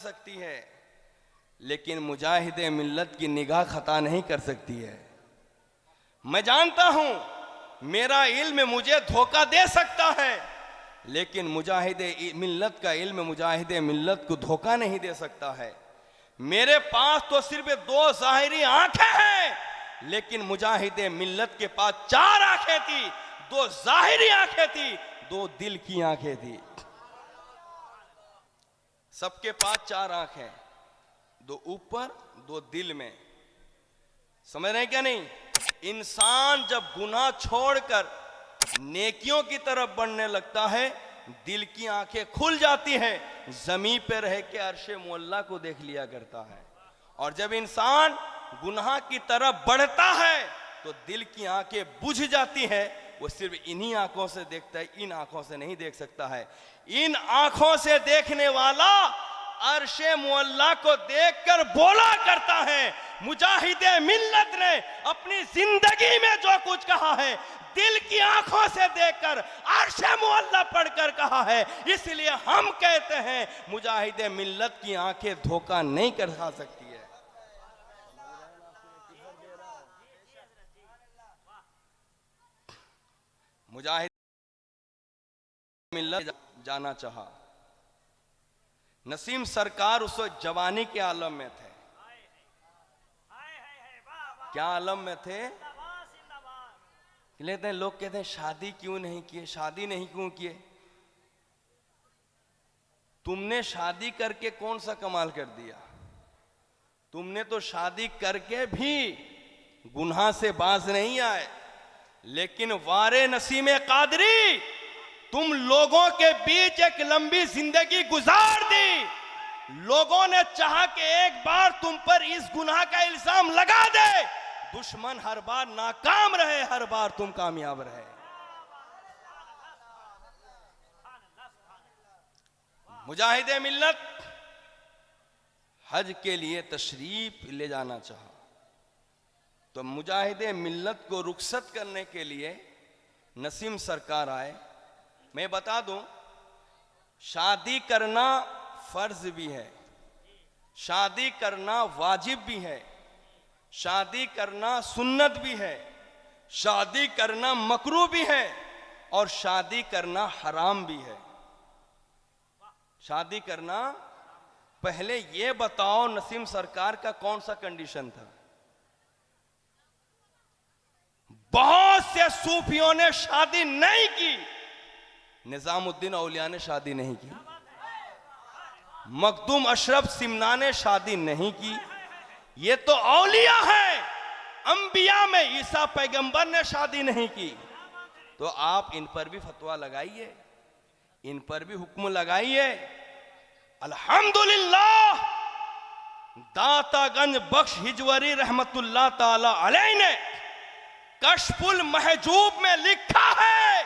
सकती है, लेकिन मुजाहिदे मिल्लत की निगाह खता नहीं कर सकती है। मैं जानता हूं मेरा इल्म मुझे धोखा दे सकता है, लेकिन मुजाहिदे मिल्लत का इल्म मुजाहिदे मिल्लत को धोखा नहीं दे सकता है। मेरे पास तो सिर्फ दो ज़ाहिरी आंखें हैं, लेकिन मुजाहिदे मिल्लत के पास चार आंखें थी। दो ज़ाहिरी आंखें थी, दो दिल की आंखें थी। सबके पास चार आंखें, दो ऊपर दो दिल में। समझ रहे हैं क्या नहीं? इंसान जब गुनाह छोड़कर नेकियों की तरफ बढ़ने लगता है, दिल की आंखें खुल जाती हैं, जमीन पे रह के अर्शे मुअल्ला को देख लिया करता है। और जब इंसान गुनाह की तरफ बढ़ता है तो दिल की आंखें बुझ जाती हैं। वो सिर्फ इन्हीं आंखों से देखता है, इन आंखों से नहीं देख सकता है। इन आंखों से देखने वाला अर्शे मुअल्ला को देखकर बोला करता है, मुजाहिदे मिल्लत ने अपनी जिंदगी में जो कुछ कहा है दिल की आंखों से देखकर अर्शे मुअल्ला पढ़कर कहा है। इसलिए हम कहते हैं मुजाहिदे मिल्लत की आंखें धोखा नहीं कर सकती है। मुजाहिद मिल्लत जाना चाहा। नसीम सरकार उस वक्त जवानी के आलम में थे। क्या आलम में थे? लेते हैं लोग कहते हैं शादी क्यों नहीं किए, शादी नहीं क्यों किए। तुमने शादी करके कौन सा कमाल कर दिया? तुमने तो शादी करके भी गुनाह से बाज नहीं आए। लेकिन वारे नसीम कादरी, तुम लोगों के बीच एक लंबी जिंदगी गुजार दी। लोगों ने चाहा कि एक बार तुम पर इस गुनाह का इल्जाम लगा दे। दुश्मन हर बार नाकाम रहे, हर बार तुम कामयाब रहे। मुजाहिदे मिल्लत हज के लिए तशरीफ ले जाना चाहा, तो मुजाहिदे मिल्लत को रुखसत करने के लिए नसीम सरकार आए। मैं बता दूं, शादी करना फर्ज भी है, शादी करना वाजिब भी है, शादी करना सुन्नत भी है, शादी करना मकरूह भी है, और शादी करना हराम भी है। शादी करना, पहले ये बताओ नसीम सरकार का कौन सा कंडीशन था? बहुत से सूफियों ने शादी नहीं की, निजामुद्दीन औलिया ने शादी नहीं की, मखदूम अशरफ सिमना ने शादी नहीं की। ये तो औलिया है, अंबिया में ईसा पैगंबर ने शादी नहीं की। तो आप इन पर भी फतवा लगाइए, इन पर भी हुक्म लगाइए। अल्हम्दुलिल्लाह, दातागंज बख्श हिजवरी रहमतुल्लाह ताला अलैह ने कश्फुल महजूब में लिखा है,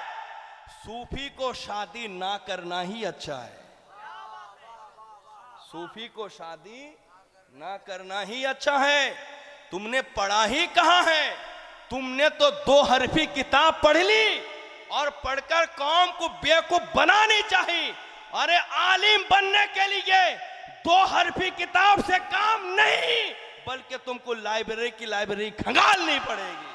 सूफी को शादी ना करना ही अच्छा है। सूफी को शादी ना करना ही अच्छा है। तुमने पढ़ा ही कहां है? तुमने तो दो हरफी किताब पढ़ ली, और पढ़कर कौम को बेवकूफ बनानी चाहिए। अरे आलिम बनने के लिए दो हरफी किताब से काम नहीं, बल्कि तुमको लाइब्रेरी की लाइब्रेरी खंगालनी पड़ेगी।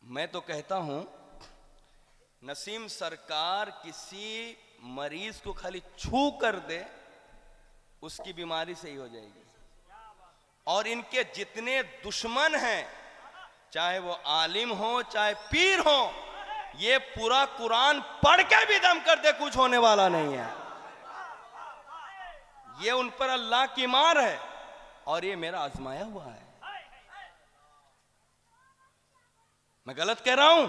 मैं तो कहता हूं नसीम सरकार किसी मरीज को खाली छू कर दे, उसकी बीमारी सही हो जाएगी। और इनके जितने दुश्मन हैं, चाहे वो आलिम हो चाहे पीर हो, ये पूरा कुरान पढ़ के भी दम कर दे कुछ होने वाला नहीं है। ये उन पर अल्लाह की मार है, और ये मेरा आजमाया हुआ है। मैं गलत कह रहा हूं?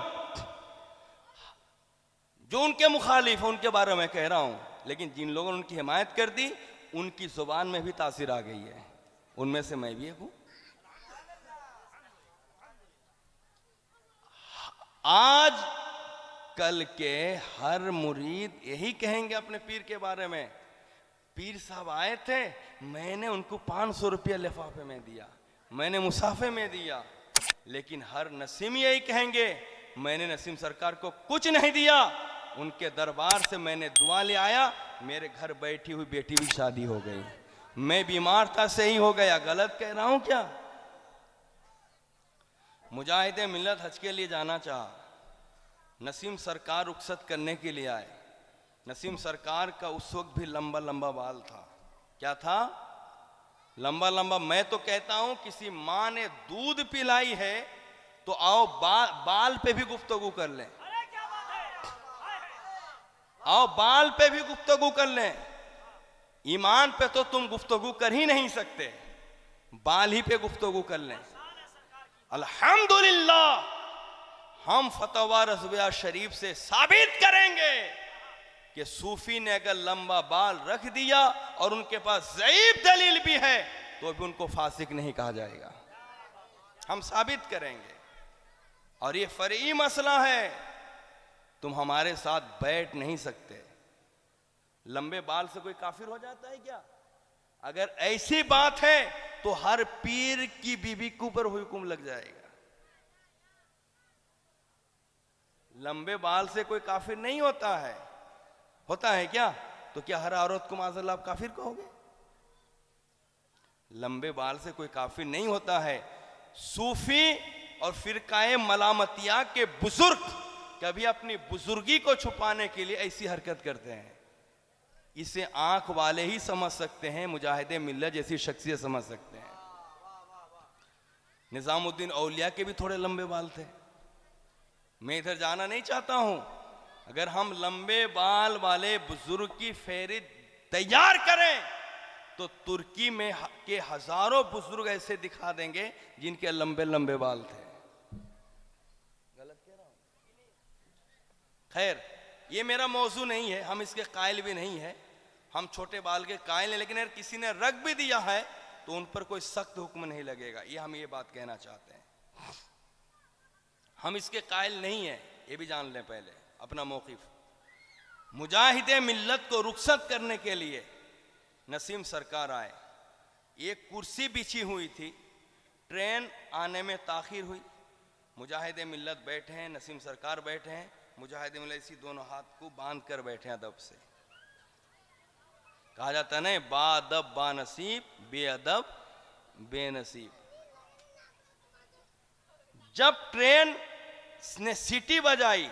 जो उनके मुखालिफ उनके बारे में कह रहा हूं, लेकिन जिन लोगों ने उनकी हिमायत कर दी, उनकी जुबान में भी तासीर आ गई है। उनमें से मैं भी एक हूं। आज कल के हर मुरीद यही कहेंगे अपने पीर के बारे में, पीर साहब आए थे, मैंने उनको 500 रुपया लिफाफे में दिया, मैंने मुसाफे में दिया। लेकिन हर नसीम यही कहेंगे, मैंने नसीम सरकार को कुछ नहीं दिया, उनके दरबार से मैंने दुआ ले आया, मेरे घर बैठी हुई बेटी भी शादी हो गई। मैं बीमार था, सही हो गया। गलत कह रहा हूं क्या? मुजाहिदे मिल्लत हज के लिए जाना चाहा, नसीम सरकार रुखसत करने के लिए आए। नसीम सरकार का उस वक्त भी लंबा लंबा बाल था। क्या था? लंबा लंबा। मैं तो कहता हूं किसी माँ ने दूध पिलाई है तो आओ बाल पे भी गुफ्तगू कर लें, आओ बाल पे भी गुफ्तगू कर लें। ईमान पे तो तुम गुफ्तगू कर ही नहीं सकते, बाल ही पे गुफ्तगू कर लें। अल्हम्दुलिल्लाह, हम फतवा रज़विया शरीफ से साबित करेंगे कि सूफी ने अगर लंबा बाल रख दिया और उनके पास ज़ईफ दलील भी है तो भी उनको फासिक नहीं कहा जाएगा। हम साबित करेंगे। और ये फर्ई मसला है, तुम हमारे साथ बैठ नहीं सकते। लंबे बाल से कोई काफिर हो जाता है क्या? अगर ऐसी बात है तो हर पीर की बीबी के ऊपर हुक्म लग जाएगा। लंबे बाल से कोई काफिर नहीं होता है। होता है क्या? तो क्या हर औरत को माज़अल्लाह आप काफिर कहोगे? लंबे बाल से कोई काफिर नहीं होता है। सूफी और फिरकाए मलामतिया के बुजुर्ग कभी अपनी बुजुर्गी को छुपाने के लिए ऐसी हरकत करते हैं। इसे आंख वाले ही समझ सकते हैं, मुजाहिदे मिल्लत जैसी शख्सियत समझ सकते हैं। निजामुद्दीन औलिया के भी थोड़े लंबे बाल थे। मैं इधर जाना नहीं चाहता हूं। अगर हम लंबे बाल वाले बुजुर्ग की फेहरिस्त तैयार करें तो तुर्की में के हजारों बुजुर्ग ऐसे दिखा देंगे जिनके लंबे लंबे बाल थे। गलत कह रहा हूं? खैर, ये मेरा मौजू नहीं है, हम इसके कायल भी नहीं है। हम छोटे बाल के कायल हैं, लेकिन अगर किसी ने रख भी दिया है तो उन पर कोई सख्त हुक्म नहीं लगेगा। ये हम ये बात कहना चाहते हैं। हम इसके कायल नहीं है, ये भी जान लें पहले अपना मौक़िफ़। मुजाहिदे मिल्लत को रुखसत करने के लिए नसीम सरकार आए। एक कुर्सी बिछी हुई थी, ट्रेन आने में ताख़ीर हुई। मुजाहिदे मिल्लत बैठे हैं, नसीम सरकार बैठे हैं। मुजाहिदे मिल्लत इसी दोनों हाथ को बांध कर बैठे हैं अदब से। कहा जाता है ना, बाअदब बानसीब, बेअदब बेनसीब। जब ट्रेन ने सीटी बजाई,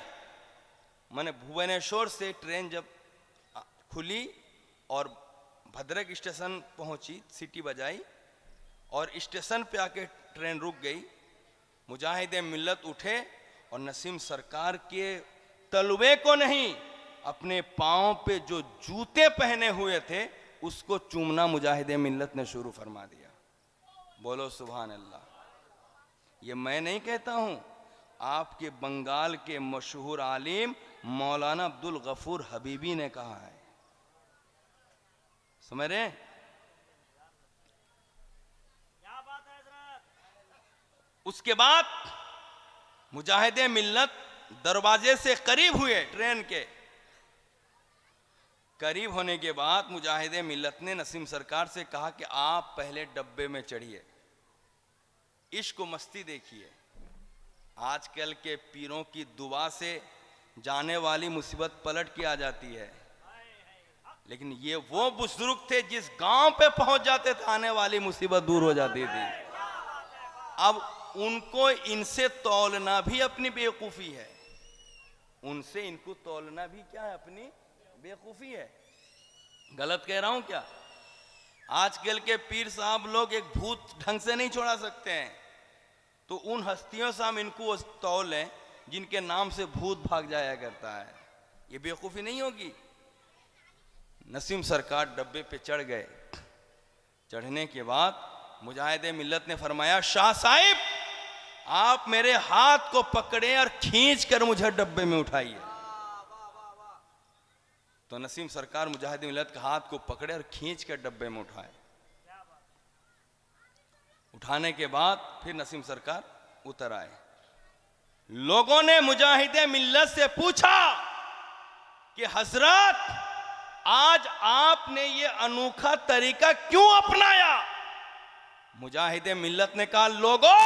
माने भुवनेश्वर से ट्रेन जब खुली और भद्रक स्टेशन पहुंची, सीटी बजाई और स्टेशन पे आके ट्रेन रुक गई। मुजाहिदे मिल्लत उठे और नसीम सरकार के तलवे को नहीं, अपने पाँव पे जो जूते पहने हुए थे उसको चूमना मुजाहिदे मिल्लत ने शुरू फरमा दिया। बोलो सुभान अल्लाह। ये मैं नहीं कहता हूं, आपके बंगाल के मशहूर आलिम मौलाना अब्दुल गफूर हबीबी ने कहा है। समझ रहे? क्या बात है हज़रत? उसके बाद मुजाहिदे मिल्लत दरवाजे से करीब हुए। ट्रेन के करीब होने के बाद मुजाहिदे मिल्लत ने नसीम सरकार से कहा कि आप पहले डब्बे में चढ़िए, इश्क मस्ती देखिए। आजकल के पीरों की दुआ से जाने वाली मुसीबत पलट के आ जाती है, लेकिन ये वो बुजुर्ग थे जिस गांव पे पहुंच जाते थे आने वाली मुसीबत दूर हो जाती थी। अब उनको इनसे तौलना भी अपनी बेवकूफ़ी है। उनसे इनको तौलना भी क्या है? अपनी बेवकूफ़ी है। गलत कह रहा हूं क्या? आजकल के पीर साहब लोग एक भूत ढंग से नहीं छोड़ा सकते हैं, तो उन हस्तियों से हम इनको तौल लें जिनके नाम से भूत भाग जाया करता है। ये बेवकूफ़ी नहीं होगी। नसीम सरकार डब्बे पे चढ़ गए। चढ़ने के बाद मुजाहिदे मिल्लत ने फरमाया, शाह साहिब आप मेरे हाथ को पकड़े और खींच कर मुझे डब्बे में उठाइए। तो नसीम सरकार मुजाहिदे मिल्लत के हाथ को पकड़े और खींच कर डब्बे में उठाए। उठाने के बाद फिर नसीम सरकार उतर आए। लोगों ने मुजाहिदे मिल्लत से पूछा कि हजरत आज आपने ये अनोखा तरीका क्यों अपनाया? मुजाहिदे मिल्लत ने कहा, लोगों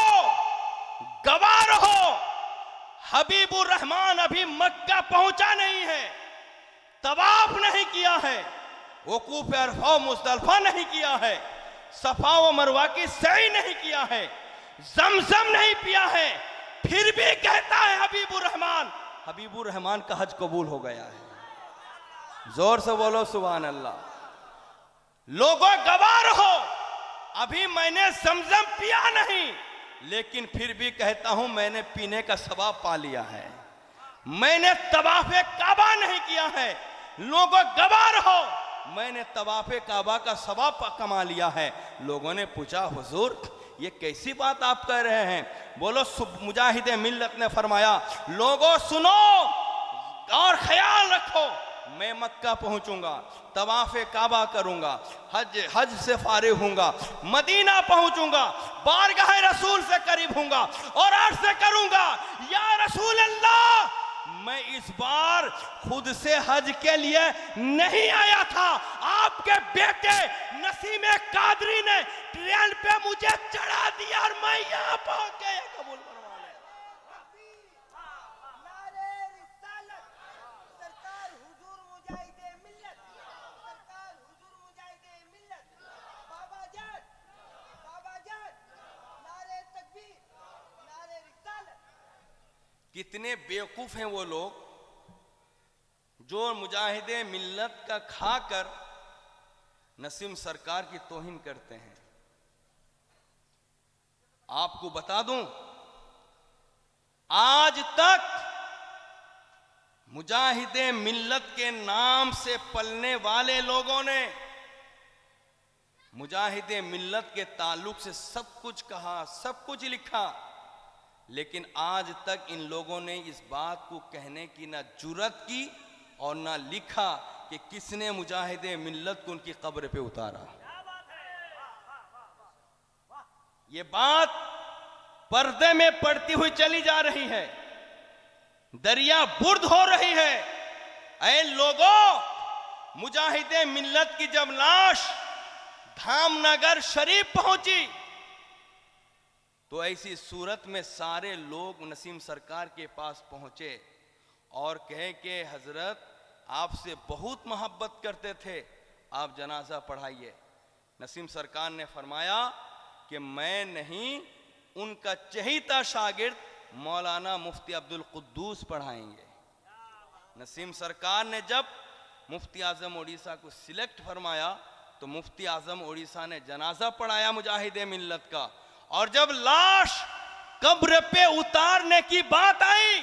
गवाह रहो, हबीबुर रहमान अभी मक्का पहुंचा नहीं है, तवाफ नहीं किया है, वकूफ अरफा मुज़दलिफा नहीं किया है, सफा व मरवा की सई नहीं किया है, जमजम नहीं पिया है, फिर भी कहता है हबीबुर रहमान का हज कबूल हो गया है। जोर से बोलो सुभान अल्लाह। लोगों गवाह रहो, अभी मैंने जमजम पिया नहीं, लेकिन फिर भी कहता हूं मैंने पीने का सवाब पा लिया है, मैंने तवाफ़े काबा नहीं किया है। लोगों गवाह रहो, मैंने तवाफ़े काबा का सवाब कमा लिया है। लोगों ने पूछा हुजूर ये कैसी बात आप कह रहे हैं? बोलो मुजाहिद मिल्लत ने फरमाया, लोगों सुनो और ख्याल रखो, मैं मक्का पहुंचूंगा, तवाफ़े काबा करूंगा, हज से फारिग हूंगा, मदीना पहुंचूंगा, बारगाह रसूल से करीब हूंगा और अर्ज़ से करूंगा, या रसूल अल्लाह मैं इस बार खुद से हज के लिए नहीं आया था, आपके बेटे नसीम कादरी ने ट्रेन पे मुझे चढ़ा दिया और मैं यहां पहुंच गया। कबूल फरमा ले। कितने बेवकूफ हैं वो लोग जो मुजाहिदे मिल्लत का खाकर नसीम सरकार की तौहीन करते हैं। आपको बता दूं, आज तक मुजाहिदे मिल्लत के नाम से पलने वाले लोगों ने मुजाहिदे मिल्लत के ताल्लुक से सब कुछ कहा, सब कुछ लिखा, लेकिन आज तक इन लोगों ने इस बात को कहने की ना जुर्रत की और ना लिखा कि किसने मुजाहिदे मिल्लत को उनकी कब्र पे उतारा। ये बात पर्दे में पड़ती हुई चली जा रही है, दरिया बुर्द हो रही है। ऐ लोगों, मुजाहिदे मिल्लत की जब लाश धामनगर शरीफ पहुंची तो ऐसी सूरत में सारे लोग नसीम सरकार के पास पहुंचे और कहे कि हजरत आपसे बहुत मोहब्बत करते थे, आप जनाजा पढ़ाइए। नसीम सरकार ने फरमाया कि मैं नहीं, उनका चहीता शागिर्द मौलाना मुफ्ती अब्दुल कुद्दूस पढ़ाएंगे। नसीम सरकार ने जब मुफ्ती आजम उड़ीसा को सिलेक्ट फरमाया तो मुफ्ती आजम उड़ीसा ने जनाजा पढ़ाया मुजाहिदे मिल्लत का। और जब लाश कब्र पे उतारने की बात आई,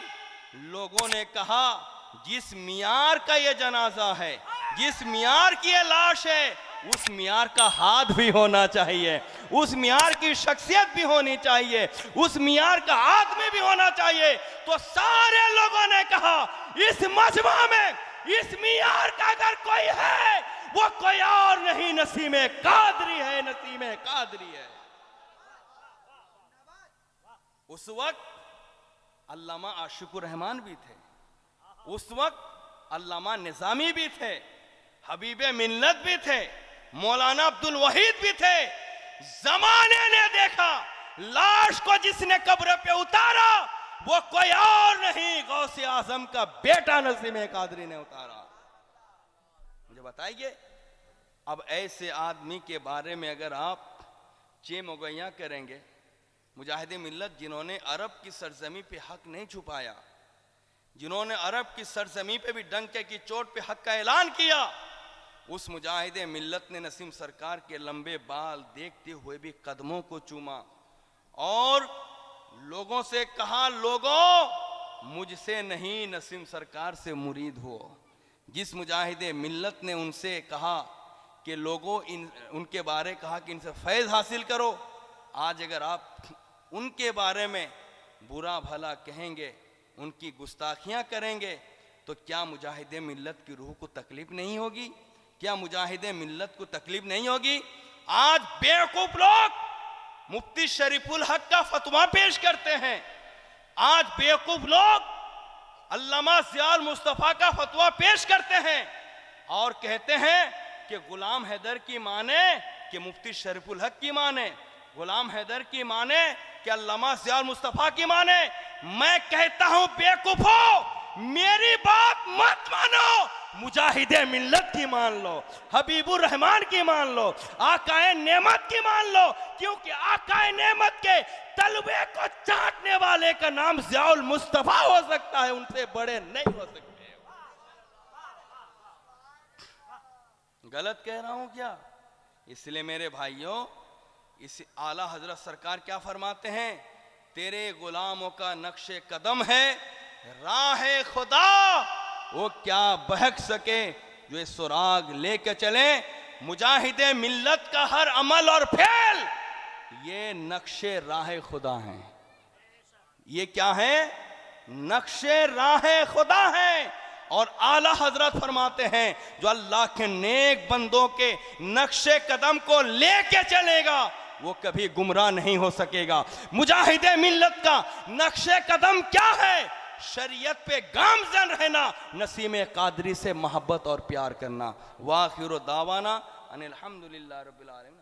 लोगों ने कहा जिस मियार का ये जनाजा है, जिस मियार की ये लाश है, उस मियार का हाथ भी होना चाहिए, उस मियार की शख्सियत भी होनी चाहिए, उस मियार का आदमी भी होना चाहिए। तो सारे लोगों ने कहा इस मजमा में इस मियार का अगर कोई है वो कोई और नहीं, नसीम कादरी है, नसीम कादरी है। उस वक्त अल्लामा आशिकुर रहमान भी थे, उस वक्त अल्लामा निजामी भी थे, हबीबे मिल्लत भी थे, मौलाना अब्दुल वहीद भी थे। जमाने ने देखा लाश को जिसने कब्र पे उतारा वो कोई और नहीं, गौसे आजम का बेटा नसीम कादरी ने उतारा। मुझे बताइए, अब ऐसे आदमी के बारे में अगर आप चेमोगैया करेंगे, मुजाहिदे मिल्लत जिन्होंने अरब की सरजमी पे हक नहीं छुपाया, जिन्होंने अरब की सरजमी पे भी डंके की चोट पे हक का ऐलान किया, उस मुजाहिदे मिल्लत ने नसीम सरकार के लंबे बाल देखते हुए भी कदमों को चूमा और लोगों से कहा, लोगों मुझसे नहीं नसीम सरकार से मुरीद हो। जिस मुजाहिदे मिल्लत ने उनसे कहा कि लोगों उनके बारे कहा कि इनसे फैज़ हासिल करो, आज अगर आप उनके बारे में बुरा भला कहेंगे, उनकी गुस्ताखियां करेंगे, तो क्या मुजाहिदे मिल्लत की रूह को तकलीफ नहीं होगी? क्या मुजाहिदे मिल्लत को तकलीफ नहीं होगी? आज बेवकूफ लोग मुफ्ती शरीफुल हक का फतवा पेश करते हैं, आज बेवकूफ लोग अल्लामा ज़ियाउल मुस्तफ़ा का फतवा पेश करते हैं और कहते हैं कि गुलाम हैदर की माने कि मुफ्ती शरीफुल हक की माने, गुलाम हैदर की माने कि अल्लामा ज़ियाउल मुस्तफा की माने। मैं कहता हूं बेवकूफो, मेरी बात मत मानो, मुजाहिदे मिल्लत की मान लो, हबीबुर रहमान की मान लो, आकाए नेमत की मान लो, क्योंकि आकाए नेमत के तलबे को चाटने वाले का नाम ज़ियाउल मुस्तफा हो सकता है, उनसे बड़े नहीं हो सकते। गलत कह रहा हूं क्या? इसलिए मेरे भाइयों, इस आला हजरत सरकार क्या फरमाते हैं, तेरे गुलामों का नक्शे कदम है राह खुदा, वो क्या बहक सके जो ये सुराग लेके चले। मुजाहिदे मिल्लत का हर अमल और फेल ये नक्शे राह खुदा हैं। ये क्या है? नक्शे राह खुदा है। और आला हजरत फरमाते हैं, जो अल्लाह के नेक बंदों के नक्शे कदम को लेके चलेगा वो कभी गुमराह नहीं हो सकेगा। मुजाहिदे मिल्लत का नक्शे कदम क्या है? शरीयत पे गामजन रहना, नसीम कादरी से मोहब्बत और प्यार करना। वाखिर दावाना अनिल हम्दुलिल्लाह रब्बिल आलमीन।